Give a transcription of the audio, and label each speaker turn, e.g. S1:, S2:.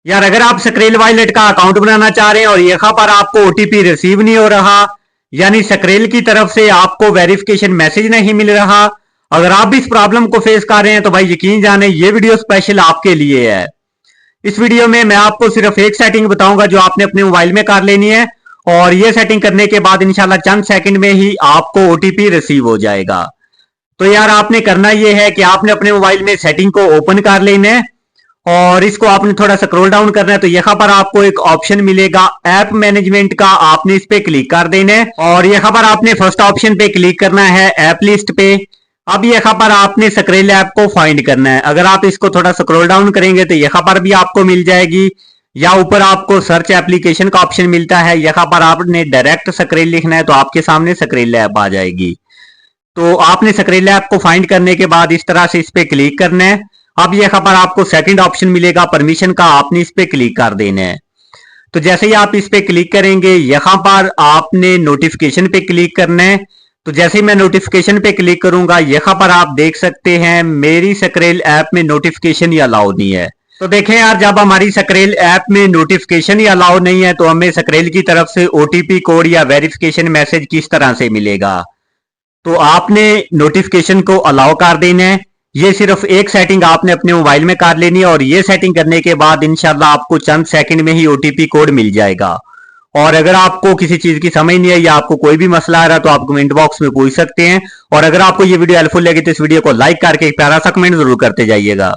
S1: यार अगर आप स्क्रेल वॉलेट का अकाउंट बनाना चाह रहे हैं और यहाँ पर आपको ओटीपी रिसीव नहीं हो रहा, यानी स्क्रेल की तरफ से आपको वेरिफिकेशन मैसेज नहीं मिल रहा, अगर आप भी इस प्रॉब्लम को फेस कर रहे हैं तो भाई यकीन जाने ये वीडियो स्पेशल आपके लिए है। इस वीडियो में मैं आपको सिर्फ एक सेटिंग बताऊंगा जो आपने अपने मोबाइल में कर लेनी है, और ये सेटिंग करने के बाद इंशाल्लाह चंद सेकंड में ही आपको ओटीपी रिसीव हो जाएगा। तो यार आपने करना ये है कि आपने अपने मोबाइल में सेटिंग को ओपन कर लेना है और इसको आपने थोड़ा स्क्रॉल डाउन करना है। तो यहाँ पर आपको एक ऑप्शन मिलेगा ऐप मैनेजमेंट का, आपने इस पे क्लिक कर देना है और यहाँ पर आपने फर्स्ट ऑप्शन पे क्लिक करना है ऐप लिस्ट पे। अब यहाँ पर आपने स्क्रेल ऐप को फाइंड करना है। अगर आप इसको थोड़ा स्क्रॉल डाउन करेंगे तो यहाँ पर भी आपको मिल जाएगी, या ऊपर आपको सर्च एप्लीकेशन का ऑप्शन मिलता है, यहाँ पर आपने डायरेक्ट स्क्रेल लिखना है तो आपके सामने स्क्रेल ऐप आ जाएगी। तो आपने स्क्रेल ऐप को फाइंड करने के बाद इस तरह से इस पे क्लिक करना है। अब यहाँ पर आपको सेकंड ऑप्शन मिलेगा परमिशन का, आपने इस पे क्लिक कर देना है। तो जैसे ही आप इस पे क्लिक करेंगे यहाँ पर आपने नोटिफिकेशन पे क्लिक करना है। तो जैसे ही मैं नोटिफिकेशन पे क्लिक करूंगा यहाँ पर आप देख सकते हैं मेरी स्क्रेल ऐप में नोटिफिकेशन ही अलाउ नहीं है। तो देखें यार, जब हमारी स्क्रेल ऐप में नोटिफिकेशन ही अलाउ नहीं है तो हमें स्क्रेल की तरफ से ओटीपी कोड या वेरिफिकेशन मैसेज किस तरह से मिलेगा। तो आपने नोटिफिकेशन को अलाउ कर देना है। ये सिर्फ एक सेटिंग आपने अपने मोबाइल में कर लेनी है और ये सेटिंग करने के बाद इंशाल्लाह आपको चंद सेकंड में ही ओटीपी कोड मिल जाएगा। और अगर आपको किसी चीज की समझ नहीं आई या आपको कोई भी मसला आ रहा है तो आप कमेंट बॉक्स में पूछ सकते हैं। और अगर आपको ये वीडियो हेल्पफुल लगी तो इस वीडियो को लाइक करके एक प्यारा सा कमेंट जरूर करते जाइएगा।